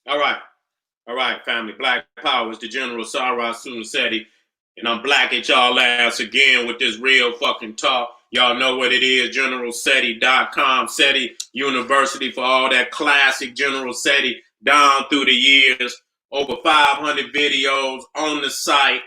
All right. All right, family. Black Power is the General Seti, and I'm black at y'all ass again with this real fucking talk. Y'all know what it is, GeneralSeti.com, Seti University for all that classic General Seti down through the years. Over 500 videos on the site,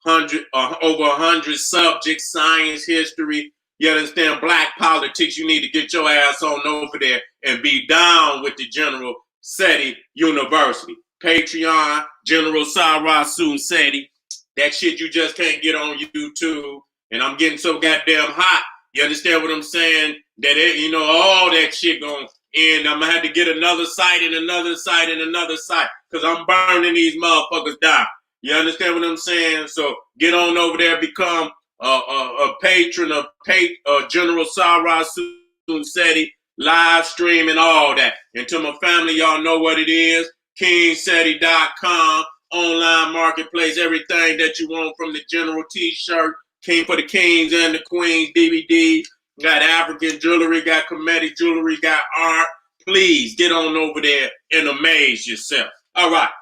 over 100 subjects, science, history. You understand? Black politics. You need to get your ass on over there and be down with the General Seti University. Patreon, General Seti. That shit you just can't get on YouTube. And I'm getting so goddamn hot. You understand what I'm saying? That all that shit going and I'm gonna have to get another site and another site and another site because I'm burning these motherfuckers down. You understand what I'm saying? So get on over there, become a patron of General Seti, live stream and all that. And to my family, y'all know what it is. KingSeti.com, online marketplace, everything that you want from the General T-shirt, King for the Kings and the Queens DVD, got African jewelry, got comedic jewelry, got art. Please get on over there and amaze yourself. All right.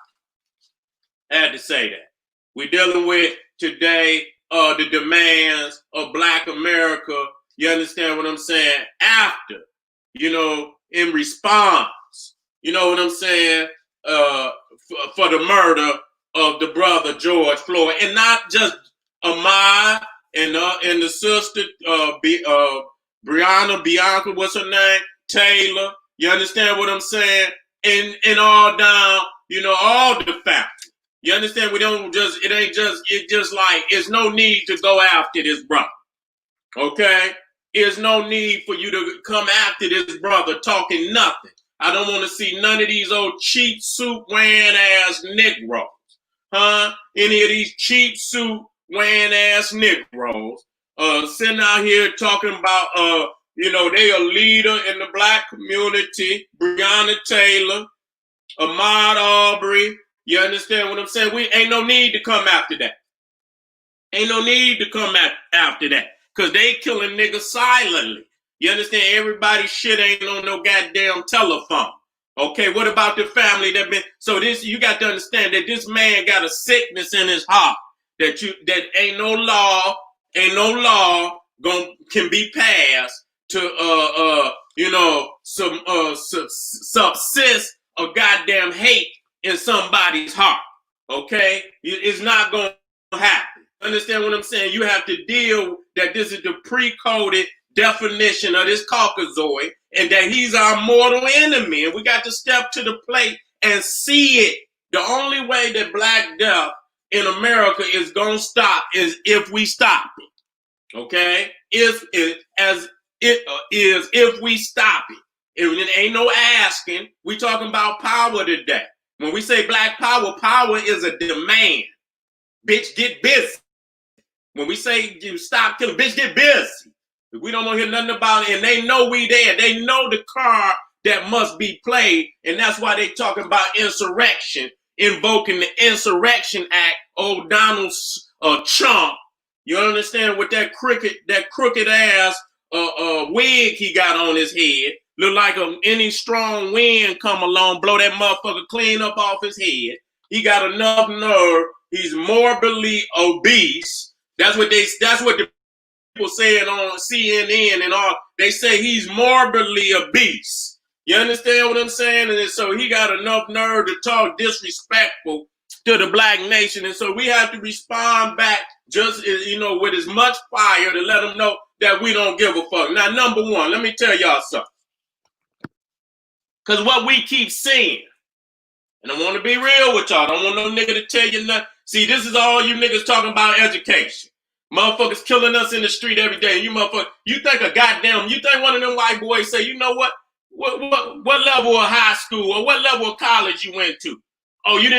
I had to say that. We're dealing with today the demands of Black America. You understand what I'm saying? After, in response, you know what I'm saying? For the murder of the brother George Floyd, and not just Ahmaud and the sister Bianca, what's her name? Taylor. You understand what I'm saying? And all down, all the family. You understand? It just like, it's no need to go after this brother. Okay? There's no need for you to come after this brother talking nothing. I don't want to see none of these old cheap suit wearing ass Negroes. Huh? Any of these cheap suit wearing ass Negroes sitting out here talking about, they a leader in the Black community, Breonna Taylor, Ahmaud Arbery. You understand what I'm saying? We ain't no need to come after that. Ain't no need to come after that. Because they killing niggas silently. You understand? Everybody's shit ain't on no goddamn telephone. Okay, what about the family that been... So you got to understand that this man got a sickness in his heart. That ain't no law can be passed to subsist a goddamn hate in somebody's heart. Okay? It's not gonna happen. Understand what I'm saying? You have to deal that this is the pre-coded definition of this Caucasoid and that he's our mortal enemy. And we got to step to the plate and see it. The only way that Black death in America is going to stop is if we stop it. Okay? If we stop it. It ain't no asking. We talking about power today. When we say Black power, power is a demand. Bitch, get busy. When we say you stop killing, bitch, get busy. We don't want to hear nothing about it, and they know we there. They know the card that must be played, and that's why they talking about insurrection, invoking the Insurrection Act. Old Donald Trump, you understand, with that crooked ass wig he got on his head. Look like any strong wind come along, blow that motherfucker clean up off his head. He got enough nerve. He's morbidly obese. That's what the people saying on CNN and all. They say he's morbidly obese. You understand what I'm saying? And so he got enough nerve to talk disrespectful to the Black nation. And so we have to respond back just, with as much fire to let them know that we don't give a fuck. Now, number one, let me tell y'all something. Because what we keep seeing, and I want to be real with y'all. I don't want no nigga to tell you nothing. See, this is all you niggas talking about education. Motherfuckers killing us in the street every day. You motherfucker, you think one of them white boys say, you know what? What level of high school or what level of college you went to? Oh, you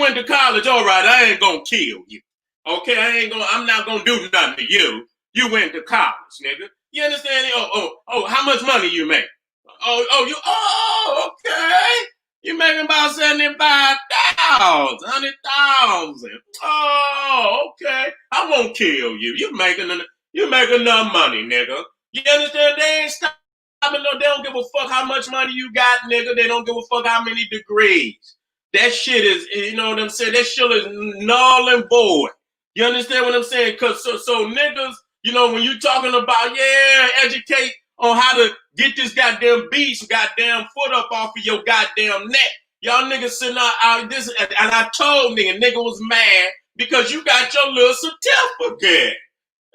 went to college. All right, I ain't gonna kill you. Okay, I'm not gonna do nothing to you. You went to college, nigga. You understand? Oh, how much money you make? Okay. You making about 75,000, 100,000. Oh, okay. I won't kill you. You make enough money, nigga. You understand? They ain't stop They don't give a fuck how much money you got, nigga. They don't give a fuck how many degrees. That shit is, you know what I'm saying? That shit is null and void. You understand what I'm saying? Cause so niggas, you know, when you talking about, educate on how to get this goddamn beast, goddamn foot up off of your goddamn neck. Y'all niggas sitting out this, and I told nigga was mad because you got your little certificate.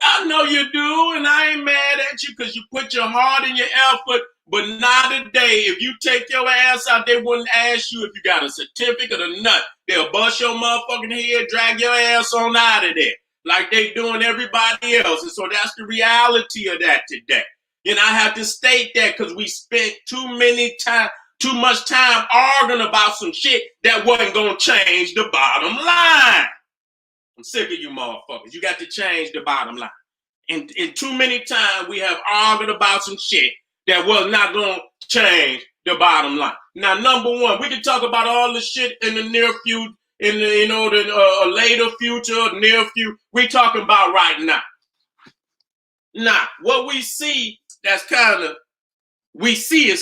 I know you do, and I ain't mad at you because you put your heart and your effort, but not today. If you take your ass out, they wouldn't ask you if you got a certificate or not. They'll bust your motherfucking head, drag your ass on out of there like they doing everybody else. And so that's the reality of that today. And I have to state that because we spent too much time arguing about some shit that wasn't going to change the bottom line. I'm sick of you motherfuckers. You got to change the bottom line. And too many times we have argued about some shit that was not going to change the bottom line. Now, number one, we can talk about all the shit in the near future, in the, the later future, near future. We talking about right now. Now, what we see is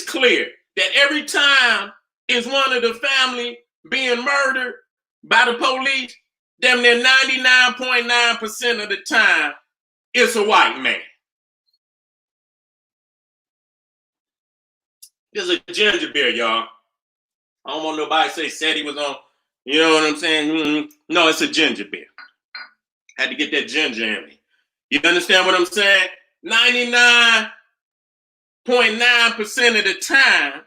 clear that every time is one of the family being murdered by the police, damn near 99.9% of the time, it's a white man. This is a ginger beer, y'all. I don't want nobody to say Seti was on, you know what I'm saying? Mm-hmm. No, it's a ginger beer. Had to get that ginger in me. You understand what I'm saying? 99.9% of the time,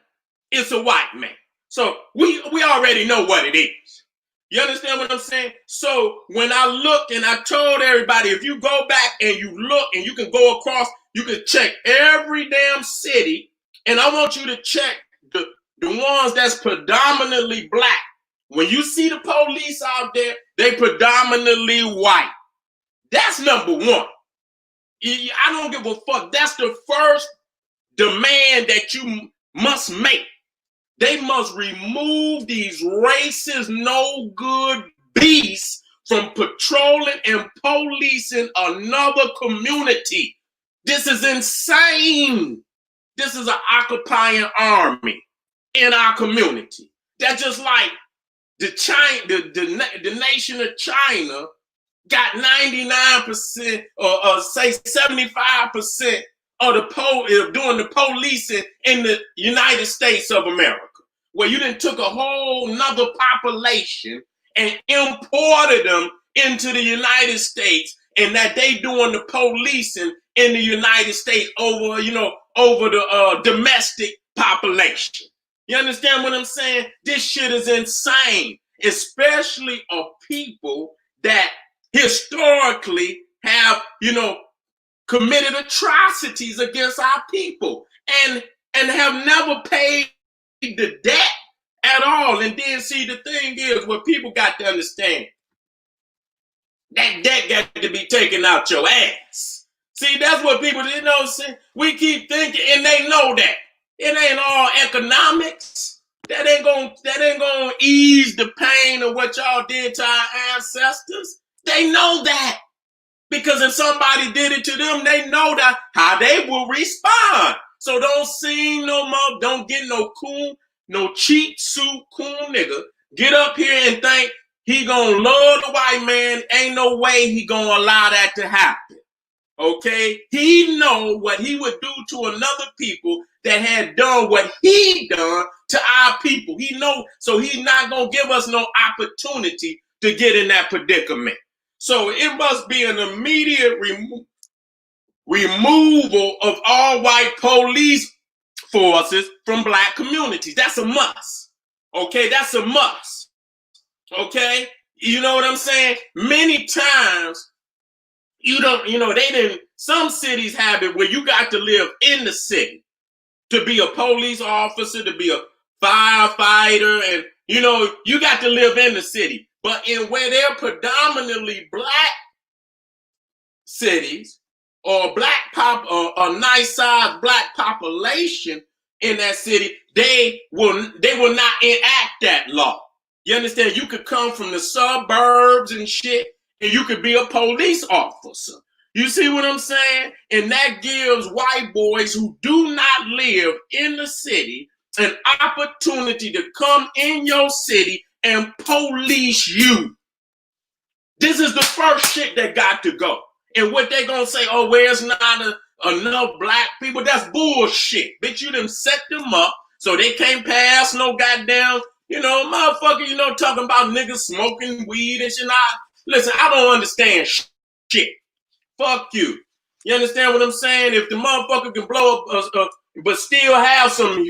it's a white man. So we already know what it is. You understand what I'm saying? So when I looked and I told everybody, if you go back and you look and you can go across, you can check every damn city, and I want you to check the ones that's predominantly black. When you see the police out there, they predominantly white. That's number one. I don't give a fuck. That's the first demand that you must make. They must remove these racist, no good beasts from patrolling and policing another community. This is insane. This is an occupying army in our community. That's just like the nation of China got 99% or say 75% of doing the policing in the United States of America, where you done took a whole nother population and imported them into the United States, and that they doing the policing in the United States over the domestic population. You understand what I'm saying? This shit is insane, especially of people that historically have, committed atrocities against our people and have never paid the debt at all. And then see, the thing is, what people got to understand, that debt got to be taken out your ass. See, that's what people didn't know. We keep thinking, and they know that it ain't all economics. That ain't gonna ease the pain of what y'all did to our ancestors. They know that. Because if somebody did it to them, they know that how they will respond. So don't sing no more. Don't get no cheap suit coon nigga. Get up here and think he gonna love the white man. Ain't no way he gonna allow that to happen. Okay? He know what he would do to another people that had done what he done to our people. He know, so he's not gonna give us no opportunity to get in that predicament. So it must be an immediate removal of all white police forces from black communities. That's a must. Okay, that's a must. Okay, you know what I'm saying? Many times, some cities have it where you got to live in the city to be a police officer, to be a firefighter, and you got to live in the city. But in where they're predominantly black cities or a nice sized black population in that city, they will not enact that law. You understand? You could come from the suburbs and shit, and you could be a police officer. You see what I'm saying? And that gives white boys who do not live in the city an opportunity to come in your city and police you. This is the first shit that got to go. And what they gonna say, oh, where's not enough black people? That's bullshit. Bitch, you done set them up so they can't pass no goddamn, motherfucker, talking about niggas smoking weed and shit. Listen, I don't understand shit. Fuck you. You understand what I'm saying? If the motherfucker can blow up, but still have some,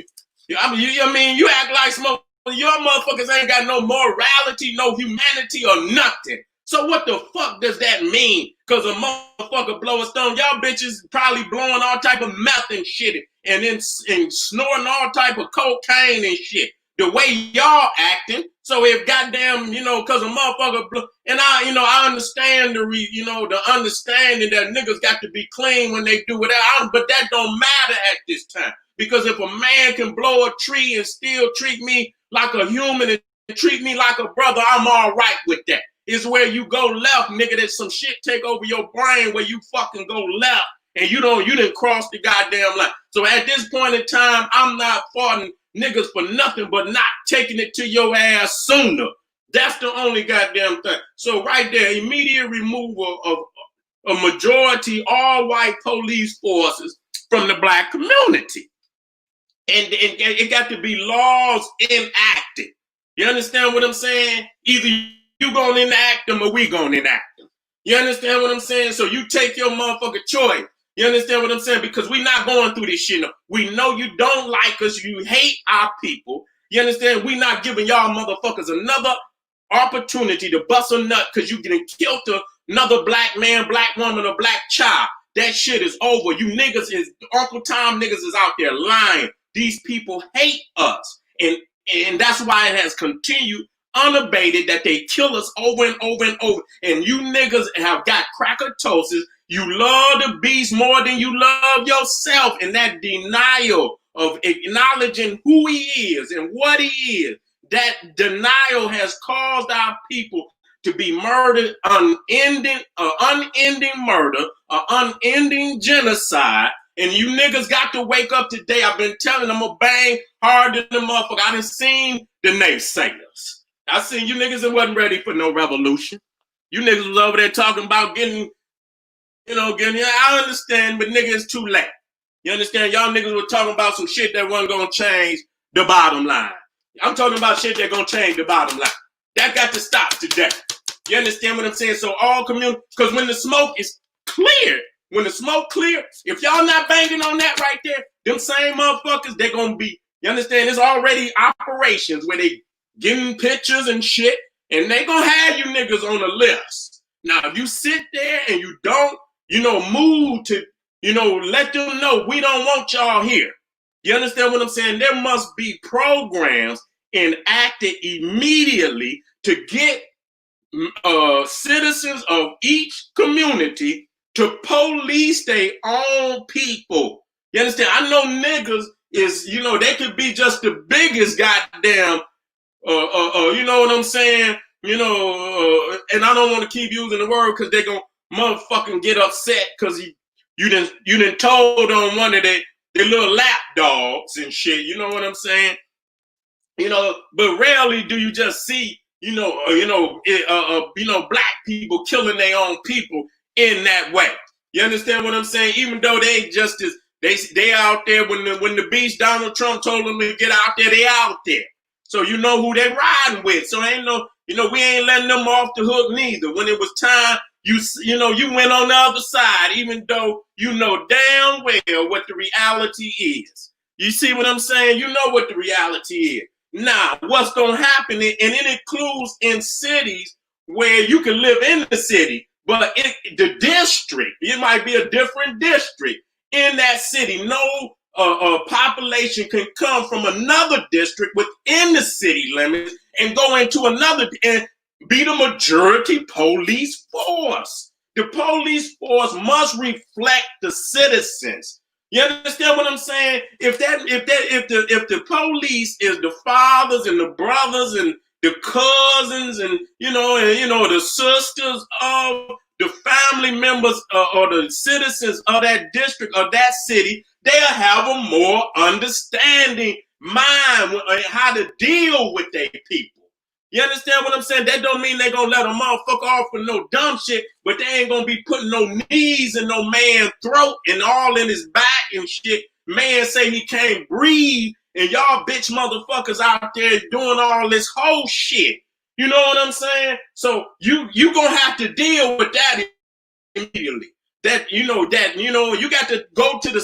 you act like smoke. Your motherfuckers ain't got no morality, no humanity, or nothing. So what the fuck does that mean? Because a motherfucker blow a stone. Y'all bitches probably blowing all type of meth and shit, and then snorting all type of cocaine and shit. The way y'all acting. So if goddamn, because a motherfucker blow, and I understand the understanding that niggas got to be clean when they do whatever, but that don't matter at this time. Because if a man can blow a tree and still treat me like a human and treat me like a brother, I'm all right with that. It's where you go left, nigga, that some shit take over your brain where you fucking go left and you didn't cross the goddamn line. So at this point in time, I'm not fighting niggas for nothing but not taking it to your ass sooner. That's the only goddamn thing. So right there, immediate removal of a majority all white police forces from the black community. And it got to be laws enacted. You understand what I'm saying? Either you gonna enact them or we gonna enact them. You understand what I'm saying? So you take your motherfucking choice. You understand what I'm saying? Because we not going through this shit. No. We know you don't like us. You hate our people. You understand? We not giving y'all motherfuckers another opportunity to bust a nut because you getting killed to another black man, black woman, or black child. That shit is over. You niggas Uncle Tom niggas is out there lying. These people hate us. And that's why it has continued unabated that they kill us over and over and over. And you niggas have got crackatosis. You love the beast more than you love yourself. And that denial of acknowledging who he is and what he is, that denial has caused our people to be murdered, unending murder, unending genocide. And you niggas got to wake up today. I've been telling them I'm going to bang harder than the motherfucker. I done seen the naysayers. I seen you niggas that wasn't ready for no revolution. You niggas was over there talking about getting, I understand, but nigga, it's too late. You understand? Y'all niggas were talking about some shit that wasn't going to change the bottom line. I'm talking about shit that going to change the bottom line. That got to stop today. You understand what I'm saying? So all community, because when the smoke is clear, when the smoke clear, if y'all not banging on that right there, them same motherfuckers, they're going to be, you understand? There's already operations where they getting pictures and shit, and they going to have you niggas on the list. Now, if you sit there and you don't, move to, let them know we don't want y'all here. You understand what I'm saying? There must be programs enacted immediately to get citizens of each community to police their own people. You understand? I know niggas is, they could be just the biggest goddamn, you know what I'm saying? And I don't want to keep using the word because they gonna motherfucking get upset because you done told on one of their little lap dogs and shit. You know what I'm saying? But rarely do you just see, black people killing their own people in that way. You understand what I'm saying? Even though they just as they out there when the beast Donald Trump told them to get out there, they out there. So you know who they riding with. So ain't no, we ain't letting them off the hook neither. When it was time, you went on the other side, even though you know damn well what the reality is. You see what I'm saying? You know what the reality is. Now, what's gonna happen? And it includes in cities where you can live in the city, but the district, it might be a different district in that city. No population can come from another district within the city limits and go into another and be the majority police force. The police force must reflect the citizens. You understand what I'm saying? If the police is the fathers and the brothers and the cousins and the sisters of the family members or the citizens of that district or that city, they'll have a more understanding mind on how to deal with their people. You understand what I'm saying? That don't mean they gonna let a motherfucker off for no dumb shit, but they ain't gonna be putting no knees in no man's throat and all in his back and shit. Man say he can't breathe, and y'all bitch motherfuckers out there doing all this whole shit. You know what I'm saying? So you gonna have to deal with that immediately. You got to go to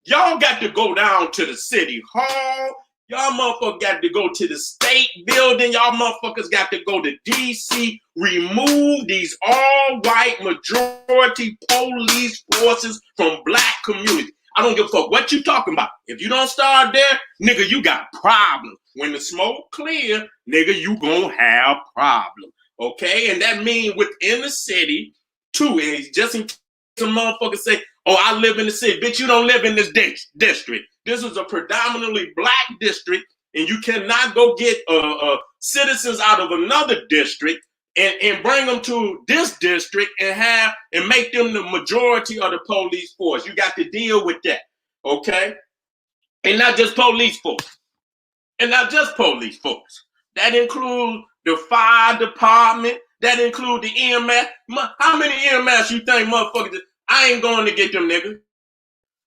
y'all got to go down to the city hall. Y'all motherfuckers got to go to the state building. Y'all motherfuckers got to go to D.C. Remove these all-white majority police forces from black community. I don't give a fuck what you talking about. If you don't start there, nigga, you got problems. When the smoke clear, nigga, you gonna have problems. Okay? And that means within the city, too. And just in case some motherfuckers say, oh, I live in the city. Bitch, you don't live in this district. This is a predominantly black district, and you cannot go get citizens out of another district and bring them to this district and make them the majority of the police force. You got to deal with that, okay? And not just police force. That includes the fire department. That includes the EMS. How many EMS you think motherfuckers? I ain't going to get them niggas.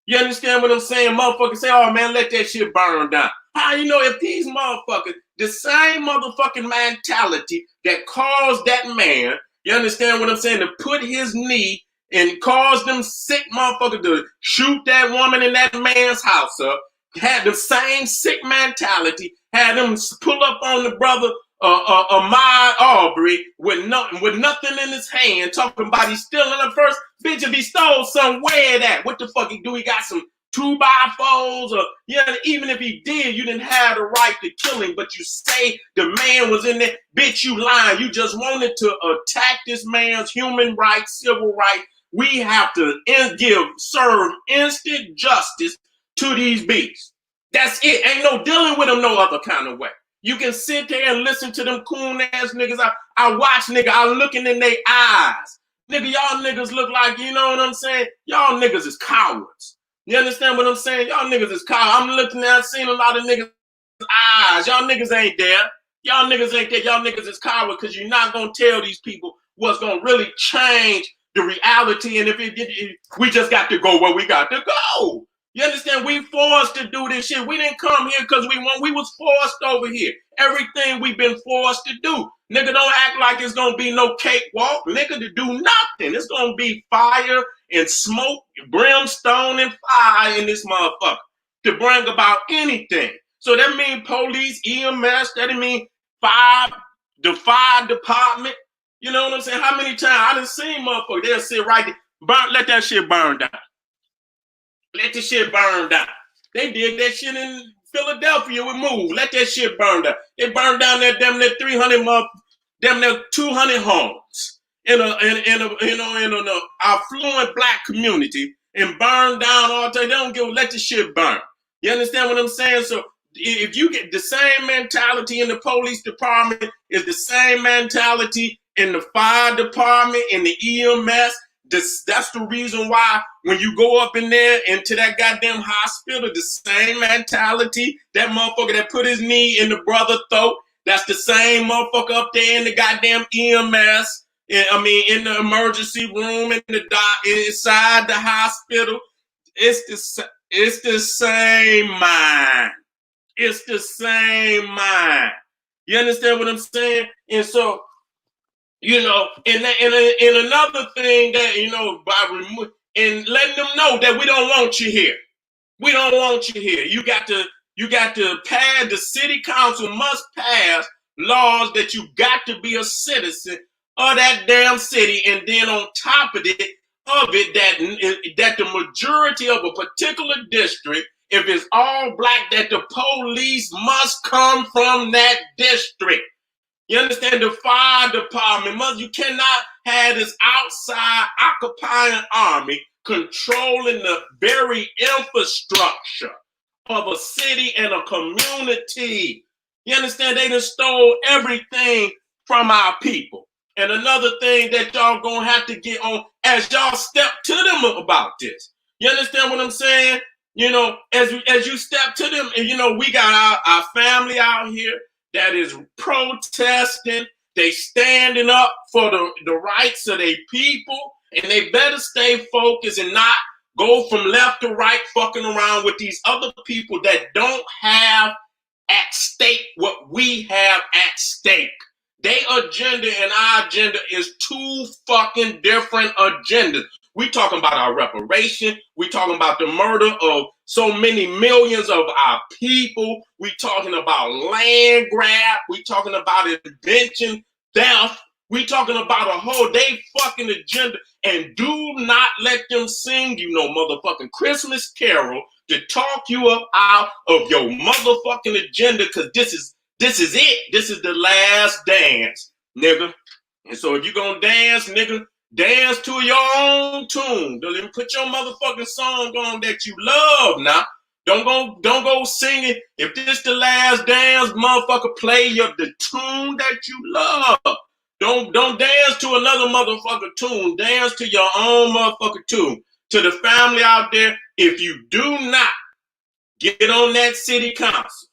You understand what I'm saying? Motherfuckers say, oh man, let that shit burn down. How you know if these motherfuckers, the same motherfucking mentality that caused that man, you understand what I'm saying, to put his knee and cause them sick motherfuckers to shoot that woman in that man's house up, had the same sick mentality, had them pull up on the brother Ahmaud Arbery with nothing in his hand, talking about he's stealing the first. Bitch, if he stole some, where that? What the fuck he do? He got some 2x4s, or yeah, even if he did, you didn't have the right to kill him, but you say the man was in there. Bitch, you lying. You just wanted to attack this man's human rights, civil rights. We have to serve instant justice to these beasts. That's it. Ain't no dealing with them no other kind of way. You can sit there and listen to them coon ass niggas. I watch nigga, I'm looking in their eyes. Nigga, y'all niggas look like, you know what I'm saying? Y'all niggas is cowards. You understand what I'm saying? Y'all niggas is cowards. I'm looking there, I've seen a lot of niggas' eyes. Y'all niggas ain't there. Y'all niggas ain't there. Y'all niggas is cowards because you're not going to tell these people what's going to really change the reality. And we just got to go where we got to go. You understand? We forced to do this shit. We didn't come here because we want. We was forced over here. Everything we've been forced to do. Nigga, don't act like it's going to be no cakewalk. Nigga, to do nothing. It's going to be fire and smoke, brimstone and fire in this motherfucker to bring about anything. So that means police, EMS, that mean the fire department. You know what I'm saying? How many times I done seen motherfuckers, they'll sit right there, let that shit burn down. Let the shit burn down. They did that shit in Philadelphia with Move. Let that shit burn down. They burned down that damn near 200 homes in an affluent black community and burned down all the time. They don't give. Let the shit burn. You understand what I'm saying? So if you get the same mentality in the police department, is the same mentality in the fire department, in the EMS. That's the reason why when you go up in there into that goddamn hospital, the same mentality, that motherfucker that put his knee in the brother's throat, that's the same motherfucker up there in the goddamn EMS, in the emergency room, inside the hospital. It's the same mind. It's the same mind. You understand what I'm saying? And so, you know, and another thing that, you know, and letting them know that we don't want you here. We don't want you here. You got to pass, the city council must pass laws that you got to be a citizen of that damn city. And then on top of it, that the majority of a particular district, if it's all black, that the police must come from that district. You understand? The fire department you cannot have this outside occupying army controlling the very infrastructure of a city and a community. You understand? They done stole everything from our people. And another thing that y'all gonna have to get on as y'all step to them about this. You understand what I'm saying? You know, as you step to them, and you know, we got our family out here that is protesting. They standing up for the rights of their people, and they better stay focused and not go from left to right fucking around with these other people that don't have at stake what we have at stake. Their agenda and our agenda is two fucking different agendas. We talking about our reparation. We talking about the murder of so many millions of our people. We talking about land grab. We talking about invention, theft. We talking about a whole day fucking agenda. And do not let them sing you no motherfucking Christmas carol to talk you up out of your motherfucking agenda, because this is it. This is the last dance, nigga. And so if you gonna dance, nigga, dance to your own tune. Don't even put your motherfucking song on that you love now. Don't go singing. If this the last dance, motherfucker, play the tune that you love. Don't dance to another motherfucker tune. Dance to your own motherfucker tune. To the family out there, if you do not get on that city council,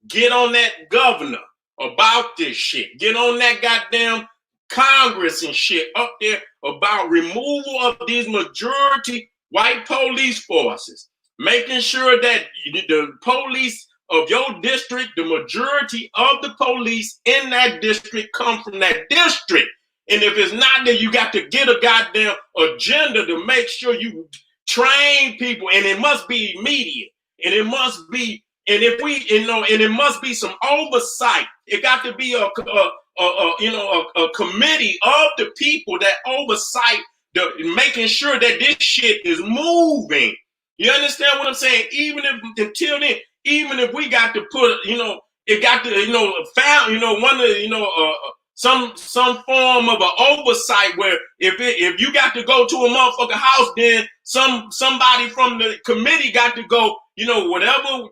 get on that governor about this shit, get on that goddamn Congress and shit up there about removal of these majority white police forces, making sure that the police of your district, the majority of the police in that district come from that district. And if it's not there, you got to get a goddamn agenda to make sure you train people, and it must be immediate, and it must be, and if we, you know, and it must be some oversight. It got to be a committee of the people that oversight making sure that this shit is moving. You understand what I'm saying? Even if until then, even if we got to put, you know, it got to, you know, found, you know, one of, you know, some form of an oversight where if you got to go to a motherfucking house, then somebody from the committee got to go, you know, whatever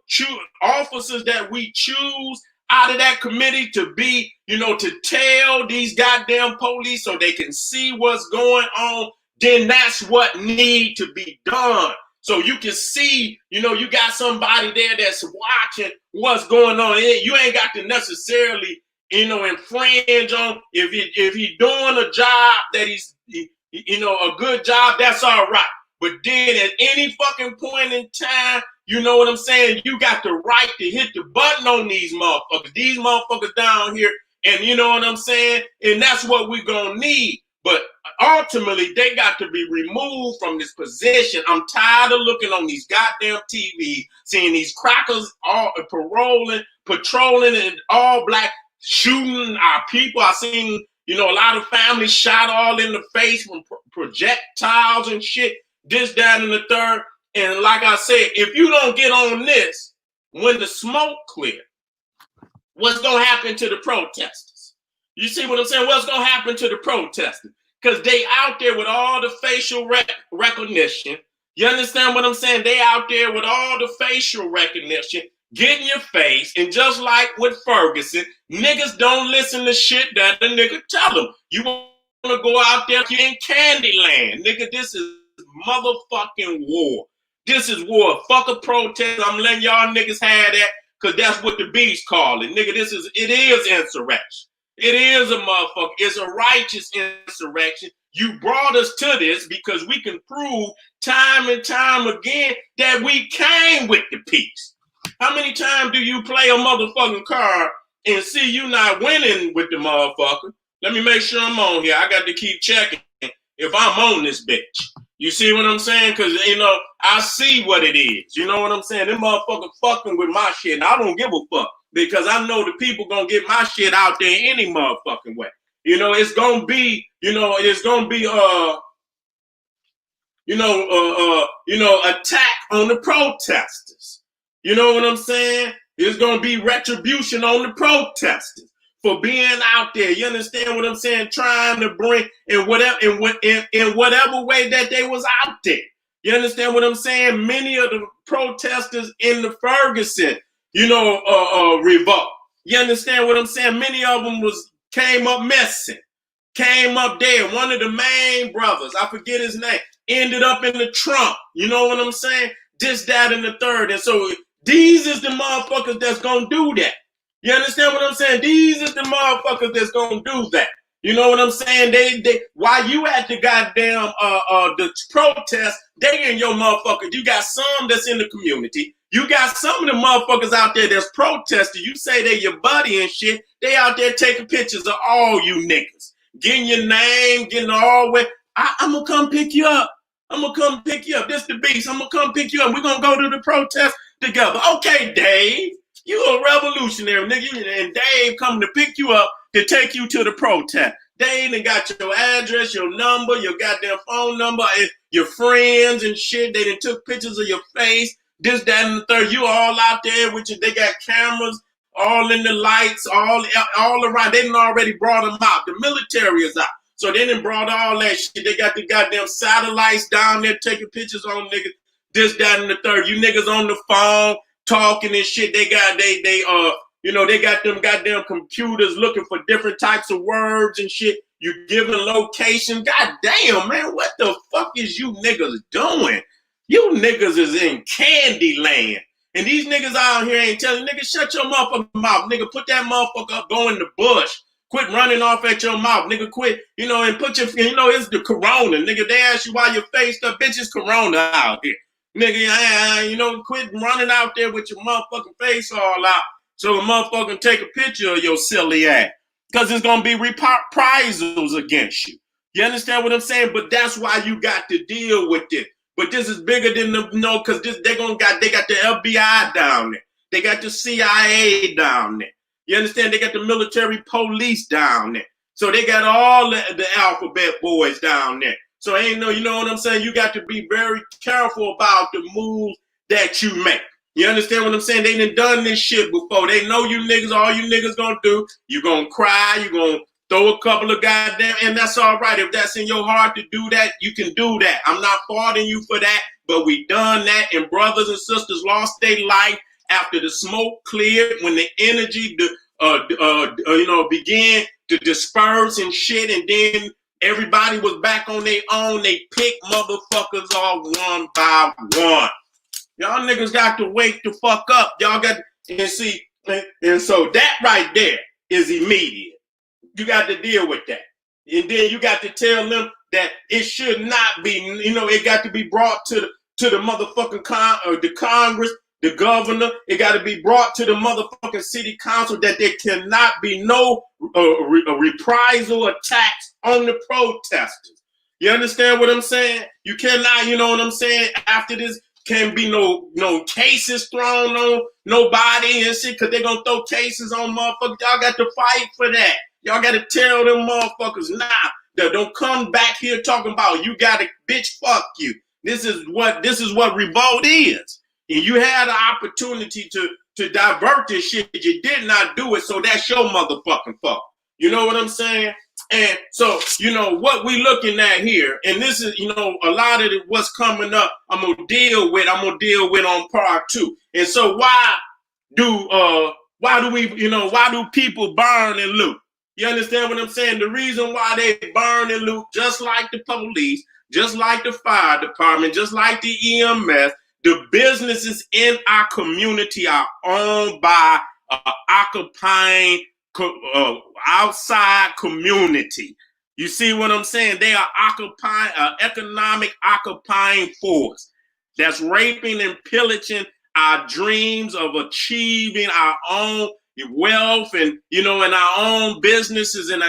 officers that we choose out of that committee to be, you know, to tell these goddamn police so they can see what's going on, then that's what need to be done. So you can see, you know, you got somebody there that's watching what's going on. You ain't got to necessarily, you know, infringe on if he's doing a job that you know, a good job, that's all right. But then at any fucking point in time, you know what I'm saying, you got the right to hit the button on these motherfuckers down here, and you know what I'm saying? And that's what we're gonna need. But ultimately, they got to be removed from this position. I'm tired of looking on these goddamn TV, seeing these crackers all patrolling in all black, shooting our people. I seen, you know, a lot of families shot all in the face from projectiles and shit, this, that, and the third. And like I said, if you don't get on this, when the smoke clears, what's going to happen to the protesters? You see what I'm saying? What's going to happen to the protesters? Because they out there with all the facial recognition. You understand what I'm saying? They out there with all the facial recognition, get in your face, and just like with Ferguson, niggas don't listen to shit that the nigga tell them. You want to go out there in Candyland. Nigga, this is motherfucking war. This is war. Fuck a protest. I'm letting y'all niggas have that, because that's what the beast call it. Nigga, it is insurrection. It is a motherfucker. It's a righteous insurrection. You brought us to this because we can prove time and time again that we came with the peace. How many times do you play a motherfucking card and see you not winning with the motherfucker? Let me make sure I'm on here. I got to keep checking if I'm on this bitch. You see what I'm saying? Because, you know, I see what it is. You know what I'm saying? Them motherfuckers fucking with my shit, and I don't give a fuck, because I know the people gonna get my shit out there any motherfucking way. You know, it's gonna be, you know, attack on the protesters. You know what I'm saying? There's gonna be retribution on the protesters for being out there. You understand what I'm saying? Trying to bring in whatever way that they was out there. You understand what I'm saying? Many of the protesters in the Ferguson, revolt. You understand what I'm saying? Many of them came up messing. came up there. One of the main brothers, I forget his name, ended up in the trunk. You know what I'm saying? This, that, and the third. And so these is the motherfuckers that's gonna do that. You understand what I'm saying? These is the motherfuckers that's gonna do that. You know what I'm saying? They while you at the goddamn the protest, they in your motherfuckers. You got some that's in the community. You got some of the motherfuckers out there that's protesting. You say they your buddy and shit. They out there taking pictures of all you niggas, getting your name, getting all the way. I'm gonna come pick you up. I'm gonna come pick you up. This the beast. I'm gonna come pick you up. We're gonna go to the protest together. Okay, Dave. You a revolutionary, nigga. And Dave coming to pick you up to take you to the protest. Dave done got your address, your number, your goddamn phone number, and your friends and shit. They done took pictures of your face. This, that, and the third. You all out there with you. They got cameras all in the lights, all around. They done already brought them out. The military is out. So they done brought all that shit. They got the goddamn satellites down there taking pictures on niggas. This, that, and the third. You niggas on the phone talking and shit. They got they got them goddamn computers looking for different types of words and shit. You giving location. God damn, man, what the fuck is you niggas doing? You niggas is in candy land. And these niggas out here ain't telling niggas, shut your motherfucking mouth. Nigga, put that motherfucker up, go in the bush. Quit running off at your mouth. Nigga, quit, and put your, it's the corona. Nigga, they ask you why your face up. Bitch, it's corona out here. Nigga, quit running out there with your motherfucking face all out so a motherfucker take a picture of your silly ass. Because it's going to be reprisals against you. You understand what I'm saying? But that's why you got to deal with this. But this is bigger than because they got the FBI down there. They got the CIA down there. You understand? They got the military police down there. So they got all the alphabet boys down there. So you know what I'm saying? You got to be very careful about the moves that you make. You understand what I'm saying? They done this shit before. They know you niggas, all you niggas gonna do, you gonna cry, you gonna throw a couple of goddamn, and that's all right. If that's in your heart to do that, you can do that. I'm not faulting you for that, but we done that, and brothers and sisters lost their life after the smoke cleared, when the energy began to disperse and shit, and then everybody was back on their own. They picked motherfuckers off one by one. Y'all niggas got to wake the fuck up. Y'all got and see, and so that right there is immediate. You got to deal with that. And then you got to tell them that it should not be, it got to be brought to the motherfucking the Congress, the governor. It got to be brought to the motherfucking city council that there cannot be no reprisal attacks on the protesters. You understand what I'm saying? You cannot, you know what I'm saying? After this, can't be no cases thrown on nobody and shit, because they're going to throw cases on motherfuckers. Y'all got to fight for that. Y'all got to tell them motherfuckers, nah, don't come back here talking about you got to, bitch, fuck you. This is what revolt is. And you had an opportunity to divert this shit. You did not do it, so that's your motherfucking fault. You know what I'm saying? And so, what we looking at here, and this is, a lot of what's coming up, I'm going to deal with on part 2. And so why do people burn and loot? You understand what I'm saying? The reason why they burn and loot, just like the police, just like the fire department, just like the EMS, the businesses in our community are owned by occupying outside community. You see what I'm saying? They are occupying economic occupying force that's raping and pillaging our dreams of achieving our own wealth and in our own businesses and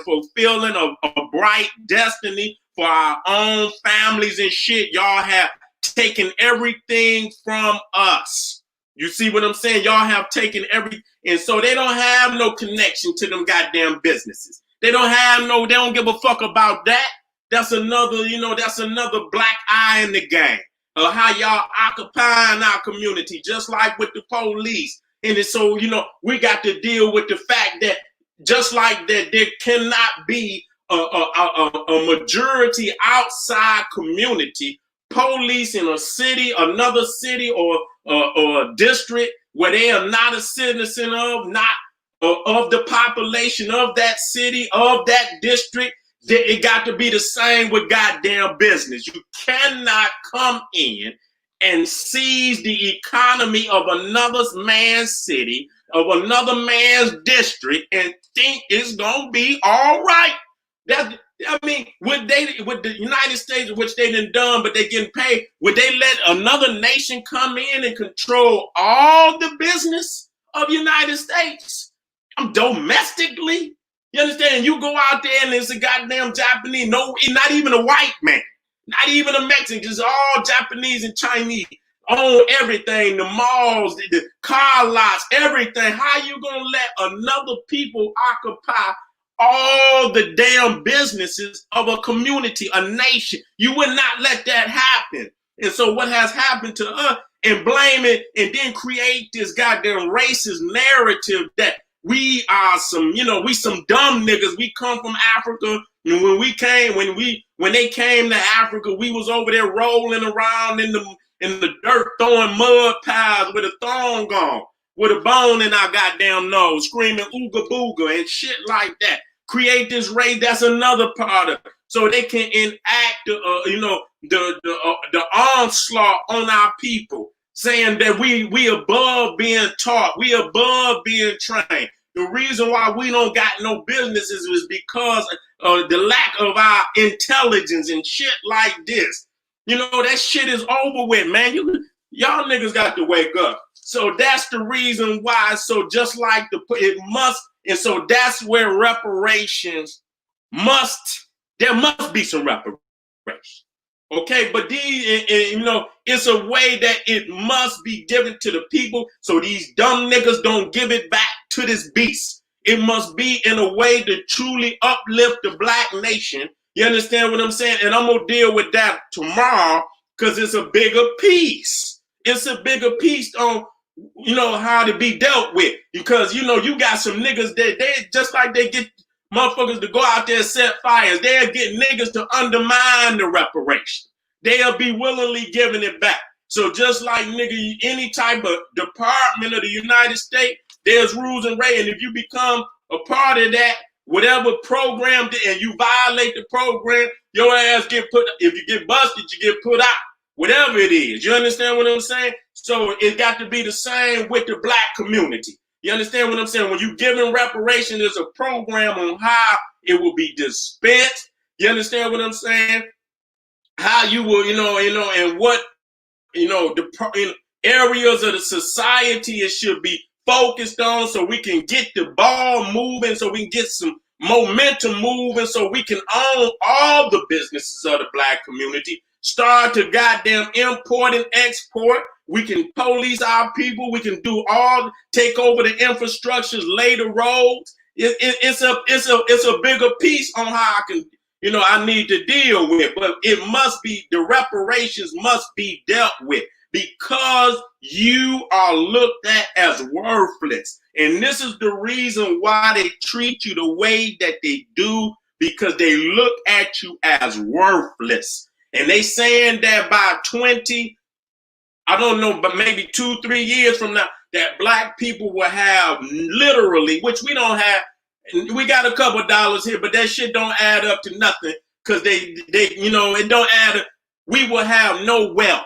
fulfilling a bright destiny for our own families and shit. Y'all have taken everything from us. You see what I'm saying? Y'all have taken and so they don't have no connection to them goddamn businesses. They don't give a fuck about that. That's another black eye in the game of how y'all occupying our community, just like with the police. And so, we got to deal with the fact that just like that, there cannot be a majority outside community police in a city, another city, or a district where they are not a citizen of, not of the population of that city, of that district, it got to be the same with goddamn business. You cannot come in and seize the economy of another man's city, of another man's district, and think it's gonna be all right. That I mean, would the United States, which they done, but they getting paid, would they let another nation come in and control all the business of the United States? Domestically? You understand? You go out there and it's a goddamn Japanese, no, not even a white man, not even a Mexican, just all Japanese and Chinese own everything, the malls, the car lots, everything. How you gonna let another people occupy all the damn businesses of a community, a nation? You would not let that happen. And so what has happened to us, and blame it and then create this goddamn racist narrative that we are some, we some dumb niggas. We come from Africa. And when they came to Africa, we was over there rolling around in the dirt, throwing mud piles with a thong on, with a bone in our goddamn nose, screaming ooga booga and shit like that. Create this race. That's another part of it. So they can enact the onslaught on our people, saying that we above being taught, we above being trained. The reason why we don't got no businesses is because of the lack of our intelligence and shit like this. That shit is over with, man. Y'all niggas got to wake up. So that's the reason why. So just like it must, and so that's where reparations there must be some reparations. Okay, but it's a way that it must be given to the people, so these dumb niggas don't give it back to this beast. It must be in a way to truly uplift the black nation. You understand what I'm saying? And I'm gonna deal with that tomorrow because it's a bigger piece. It's a bigger piece on how to be dealt with. Because you got some niggas that they just like they get motherfuckers to go out there and set fires. They'll get niggas to undermine the reparation. They'll be willingly giving it back. So just like any type of department of the United States, there's rules and regs. And if you become a part of that, whatever program, and you violate the program, your ass get put. If you get busted, you get put out. Whatever it is, you understand what I'm saying? So it got to be the same with the black community. You understand what I'm saying? When you giving reparation, there's a program on how it will be dispensed. You understand what I'm saying? How you will, and what, the areas of the society it should be focused on, so we can get the ball moving, so we can get some momentum moving, so we can own all the businesses of the black community. Start to goddamn import and export. We can police our people. We can take over the infrastructures, lay the roads. It's a bigger piece on how I can, I need to deal with. But the reparations must be dealt with because you are looked at as worthless. And this is the reason why they treat you the way that they do, because they look at you as worthless. And they saying that by 20, I don't know, but maybe 2-3 years from now, that black people will have literally, which we don't have. We got a couple of dollars here, but that shit don't add up to nothing because it don't add up. We will have no wealth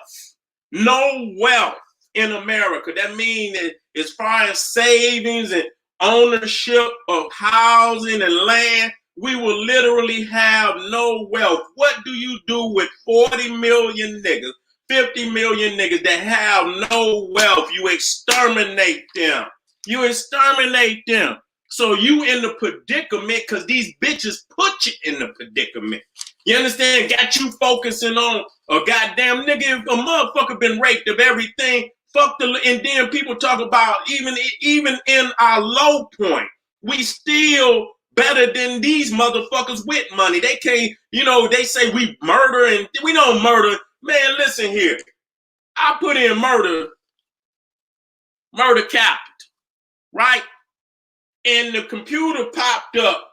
in America. That means that as far as savings and ownership of housing and land, we will literally have no wealth. What do you do with 40 million niggas, 50 million niggas that have no wealth? You exterminate them. So you in the predicament because these bitches put you in the predicament. You understand? Got you focusing on a goddamn nigga. If a motherfucker been raped of everything, and then people talk about even in our low point, we still better than these motherfuckers with money. They can't, they say we murder and we don't murder. Man, listen here. I put in murder capital, right? And the computer popped up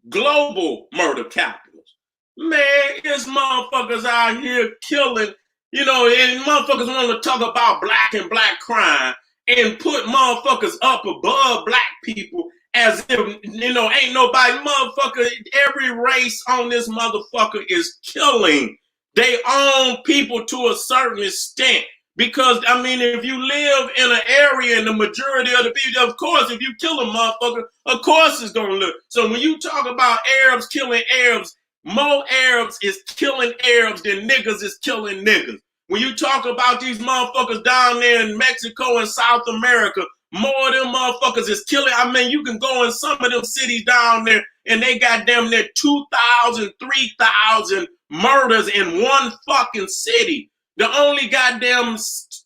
global murder capitals. Man, it's motherfuckers out here killing, and motherfuckers want to talk about black and black crime and put motherfuckers up above black people as if, ain't nobody, motherfucker, every race on this motherfucker is killing their own people to a certain extent. Because, I mean, if you live in an area and the majority of the people, of course, if you kill a motherfucker, of course it's going to look. So when you talk about Arabs killing Arabs, more Arabs is killing Arabs than niggas is killing niggas. When you talk about these motherfuckers down there in Mexico and South America, more of them motherfuckers is killing. I mean, you can go in some of them cities down there and they got damn near 2,000, 3,000 murders in one fucking city. The only goddamn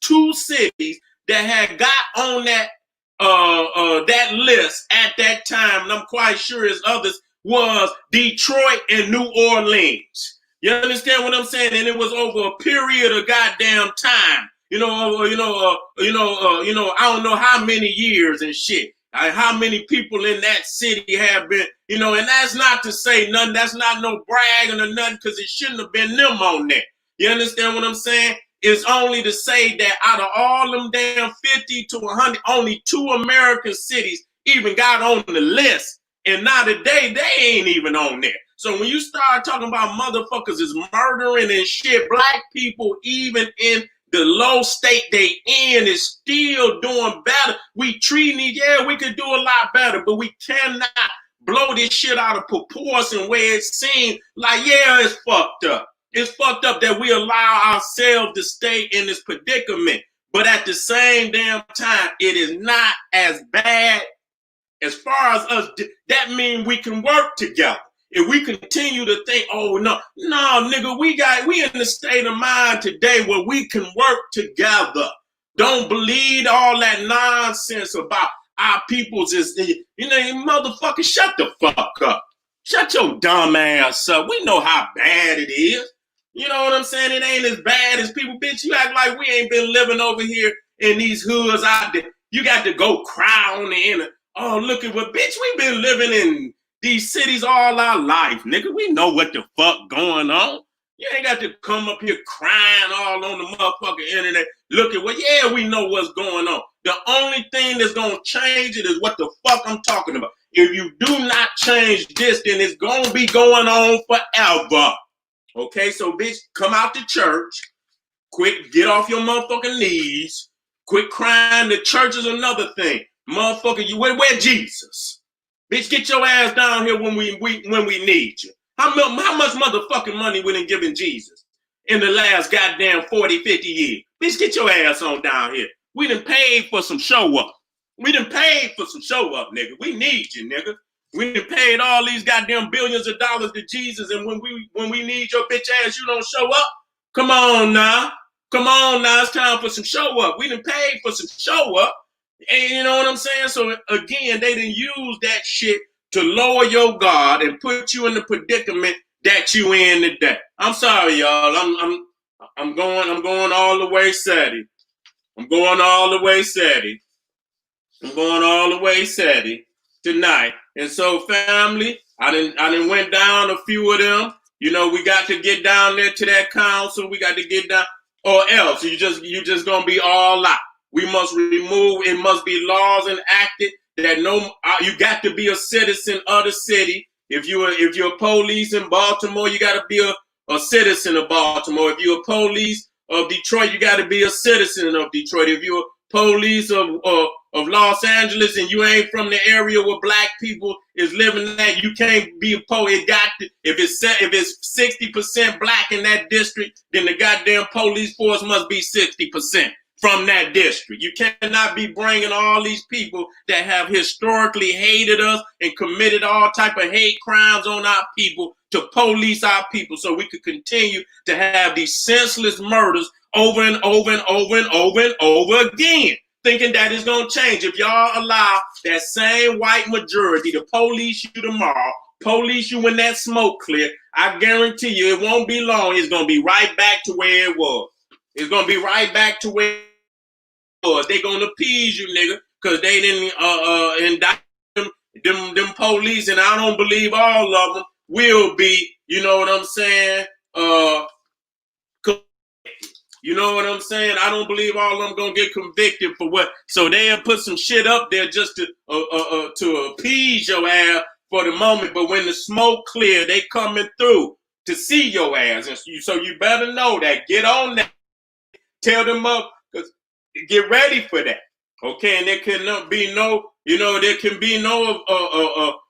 two cities that had got on that list at that time, and I'm quite sure as others, was Detroit and New Orleans. You understand what I'm saying? And it was over a period of goddamn time. I don't know how many years and shit. How many people in that city have been, and that's not to say nothing. That's not no bragging or nothing, because it shouldn't have been them on there. You understand what I'm saying? It's only to say that out of all them damn 50 to 100, only 2 American cities even got on the list. And now today, they ain't even on there. So when you start talking about motherfuckers is murdering and shit, black people, even in the low state they in, is still doing better. We treating it, yeah, we could do a lot better, but we cannot blow this shit out of proportion where it seems like, yeah, it's fucked up. It's fucked up that we allow ourselves to stay in this predicament. But at the same damn time, it is not as bad as far as us. That means we can work together. If we continue to think, oh, no, nigga, we in the state of mind today where we can work together. Don't believe all that nonsense about our peoples is, motherfucker, shut the fuck up. Shut your dumb ass up. We know how bad it is. You know what I'm saying? It ain't as bad as people. Bitch, you act like we ain't been living over here in these hoods out there. You got to go cry on the end. Oh, look at what, bitch, we been living in these cities all our life, nigga. We know what the fuck going on. You ain't got to come up here crying all on the motherfucking internet. Look at what, yeah, we know what's going on. The only thing that's going to change it is what the fuck I'm talking about. If you do not change this, then it's going to be going on forever. Okay, so bitch, come out to church. Quick, get off your motherfucking knees. Quit crying. The church is another thing. Motherfucker, where Jesus? Bitch, get your ass down here when we need you. How much motherfucking money we done given Jesus in the last goddamn 40, 50 years? Bitch, get your ass on down here. We done paid for some show up. We done paid for some show up, nigga. We need you, nigga. We done paid all these goddamn billions of dollars to Jesus, and when we need your bitch ass, you don't show up? Come on now. Come on now. It's time for some show up. We done paid for some show up. And you know what I'm saying? So again, they didn't use that shit to lower your guard and put you in the predicament that you in today. I'm sorry, y'all. I'm going all the way Seti. I'm going all the way Seti. I'm going all the way Seti tonight. And so, family, I didn't went down a few of them. We got to get down there to that council. We got to get down, or else you just gonna be all out. We must remove. It must be laws enacted that you got to be a citizen of the city. If you're a police in Baltimore, you got to be a citizen of Baltimore. If you're a police of Detroit, you got to be a citizen of Detroit. If you're a police of Los Angeles and you ain't from the area where black people is living at, you can't be a police. If it's 60% black in that district, then the goddamn police force must be 60% from that district. You cannot be bringing all these people that have historically hated us and committed all type of hate crimes on our people to police our people so we could continue to have these senseless murders over and over and over and over and over again, thinking that it's going to change. If y'all allow that same white majority to police you tomorrow, police you when that smoke clear, I guarantee you it won't be long. It's going to be right back to where it was. It's going to be right back to where it was. They're going to appease you, nigga, because they didn't indict them police, and I don't believe all of them will be, you know what I'm saying, You know what I'm saying? I don't believe all of them gonna get convicted for what. So they'll put some shit up there just to appease your ass for the moment. But when the smoke clear, they coming through to see your ass. And so you better know that. Get on that. Tell them up. Cause get ready for that. Okay, and there cannot be no, there can be no,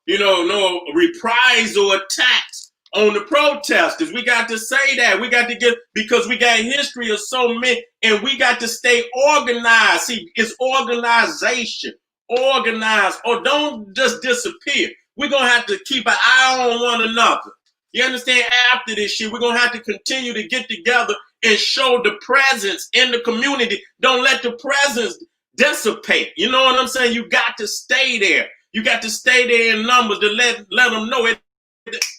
no reprisal attacks on the protesters. We got to say that. We got to get, because we got history of so many, and we got to stay organized. See, it's organization. Organize, or don't just disappear. We're going to have to keep an eye on one another. You understand? After this shit, we're going to have to continue to get together and show the presence in the community. Don't let the presence dissipate. You know what I'm saying? You got to stay there. You got to stay there in numbers to let them know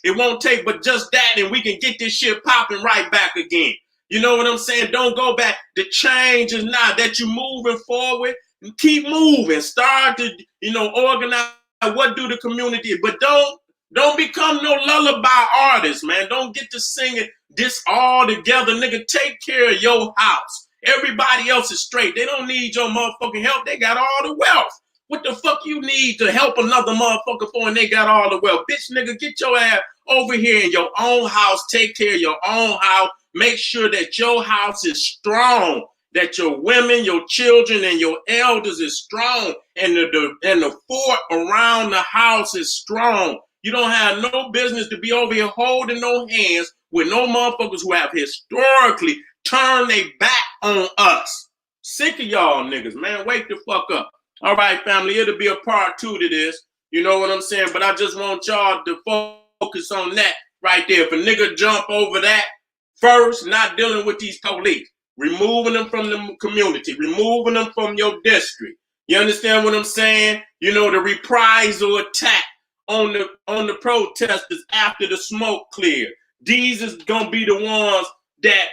it won't take but just that, and we can get this shit popping right back again. You know what I'm saying? Don't go back. The change is now that you're moving forward. Keep moving. Start to, organize. What do the community? But don't become no lullaby artist, man. Don't get to singing this all together, nigga. Take care of your house. Everybody else is straight. They don't need your motherfucking help. They got all the wealth. What the fuck you need to help another motherfucker for, and they got all the wealth? Bitch, nigga, get your ass over here in your own house. Take care of your own house. Make sure that your house is strong, that your women, your children, and your elders is strong, and the fort around the house is strong. You don't have no business to be over here holding no hands with no motherfuckers who have historically turned their back on us. Sick of y'all niggas, man. Wake the fuck up. All right, family, it'll be a part 2 to this. You know what I'm saying? But I just want y'all to focus on that right there. If a nigga jump over that first, not dealing with these police, removing them from the community, removing them from your district. You understand what I'm saying? The reprisal attack on the protesters after the smoke cleared. These is gonna be the ones that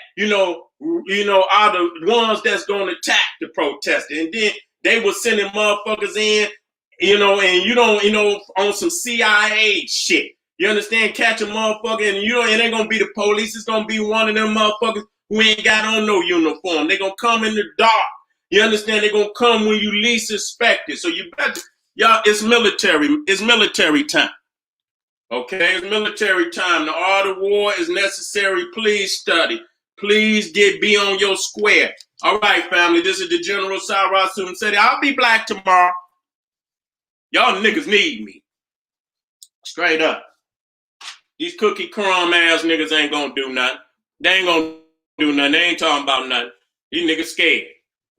are the ones that's gonna attack the protesters, and then they were sending motherfuckers in, and you don't, on some CIA shit. You understand? Catch a motherfucker, and it ain't gonna be the police. It's gonna be one of them motherfuckers who ain't got on no uniform. They gonna come in the dark. You understand? They gonna come when you least suspect it. So you better, y'all, it's military time. Okay, it's military time. The art of war is necessary. Please study. Please be on your square. All right, family, this is the General Cyrus Seti. I'll be black tomorrow. Y'all niggas need me. Straight up. These cookie crumb ass niggas ain't gonna do nothing. They ain't gonna do nothing. They ain't talking about nothing. These niggas scared.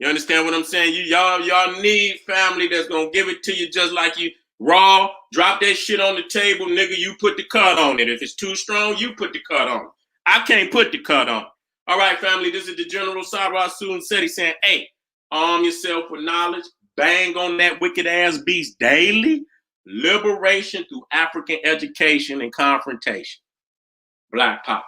You understand what I'm saying? Y'all need family that's gonna give it to you just like you raw. Drop that shit on the table, nigga. You put the cut on it. If it's too strong, you put the cut on it. I can't put the cut on it. All right, family, this is the General Cyrus Seti saying, hey, arm yourself with knowledge. Bang on that wicked ass beast daily. Liberation through African education and confrontation. Black power.